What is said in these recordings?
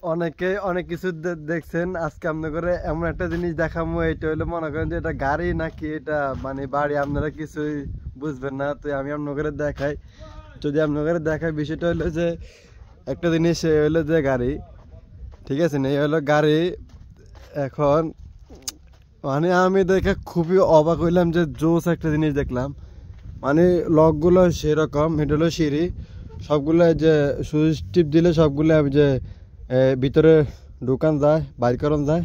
অনেকে অনেক কিছু দেখছেন, আজকে আপনাদের এমন একটা জিনিস দেখাবো। এটা হলো মনে করেন যে এটা গাড়ি নাকি এটা মানে বাড়ি, আপনারা কিছুই বুঝবেন না। তো আমি আপনাদের দেখাই, যদি আপনাদের দেখাই, বিষয়টা হলো যে একটা জিনিস হলো যে গাড়ি, ঠিক আছে না, এই হলো গাড়ি। এখন মানে আমি দেখে খুবই অবাক হইলাম যে জোস একটা জিনিস দেখলাম। মানে লকগুলো সেরকম, এটা হলো সিঁড়ি, সবগুলো যে সুইচ টিপ দিলে সবগুলো যে ভিতরে ঢুকান যায়, বাইর করান যায়,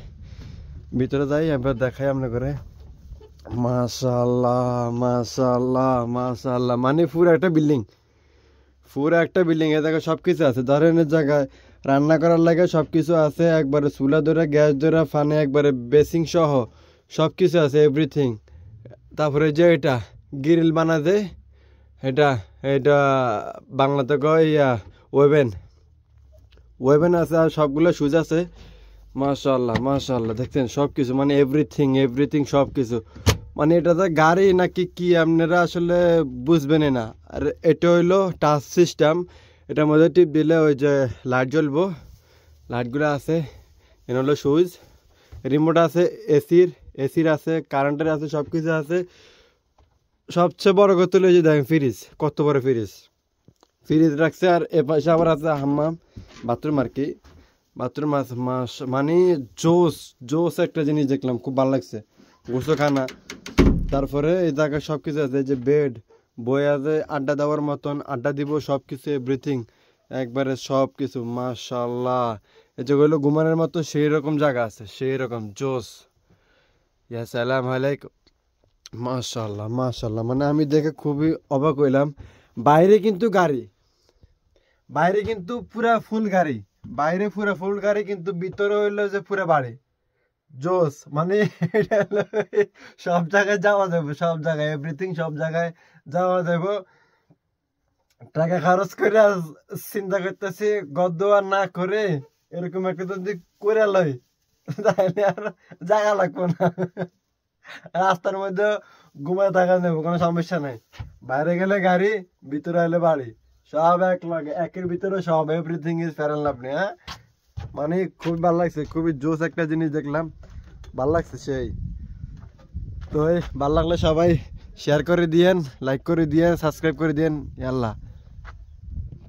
ভিতরে যাই এবার দেখাই আপনার করে। মাশাআল্লাহ মাশাআল্লাহ মাশাআল্লাহ, মানে পুরো একটা বিল্ডিং এ দেখো সব কিছু আছে, ধরনের জায়গায় রান্না করার লাগে সব কিছু আছে, একবারে চুলা ধরে গ্যাস ধরে ফানে একবারে বেসিং সহ সব কিছু আছে, এভরিথিং। তারপরে যে এটা গ্রিল বানা দে, এটা এটা বাংলাতে কয় ইয়া ওভেন, ওভেন আছে, আর সবগুলো সুজ আছে। মাশাআল্লাহ মাশাআল্লাহ, দেখছেন সব কিছু, মানে এভরিথিং এভরিথিং সব কিছু। মানে এটা তো গাড়ি নাকি কি আপনারা আসলে বুঝবেনই না। আর এটা হইলো টাচ সিস্টেম, এটার মধ্যে টিপ দিলে ওই যে লাইট জ্বলবো, লাইটগুলো আছে। এটা হলো সুইচ, রিমোট আছে, এসির আছে, কারেন্টের আছে, সব কিছু আছে। সবচেয়ে বড় কথা হলো যে দেখেন ফ্রিজ, কত বড় ফ্রিজ, ফ্রিজ রাখছে। আর এ পাশে আবার আছে হাম্মাম, বাথরুম আর কি, বাথরুম আছে। মানে জোস জোস একটা জিনিস দেখলাম, খুব ভালো লাগছে, গোসলখানা। তারপরে এই জায়গায় সব কিছু আছে, যে বেড, বই আছে, আড্ডা দেওয়ার মতন, আড্ডা দিব, সব কিছু এভরিথিং একবারে সব কিছু। মাশাআল্লাহ, এই যে হলো ঘুমানোর মতো সেই রকম জায়গা আছে, সেই রকম জোস। ইয়া সালাম আলাইকুম। মাশাআল্লাহ মাশাআল্লাহ, মানে আমি দেখে খুবই অবাক হইলাম। বাইরে কিন্তু গাড়ি, বাইরে কিন্তু পুরা ফুল গাড়ি, বাইরে পুরা ফুল গাড়ি, কিন্তু ভিতরে হইলো যে পুরা বাড়ি। জোস, মানে এটা হলো সব জায়গায় যাওয়া যাবে, সব জায়গায় এভরিথিং, সব জায়গায় যাওয়া যাবে। টাকা খরচ করে চিন্তা করতেছি গদ্দ আর না করে এরকম একটা যদি করে লই, তাহলে আর জায়গা লাগবো না, রাস্তার মধ্যে ঘুমায় থাকা যাবে, কোনো সমস্যা নাই। বাইরে গেলে গাড়ি, ভিতরে এলে বাড়ি, সব এক লাগে, একের ভিতরে সব, everything is fair and lovely. হ্যাঁ, মানে খুবই ভালো লাগছে, খুবই জোস একটা জিনিস দেখলাম, ভাল লাগছে সেই। তো ভালো লাগলে সবাই শেয়ার করে দিয়েন, লাইক করে দিয়েন, সাবস্ক্রাইব করে দিয়েন। আল্লাহ।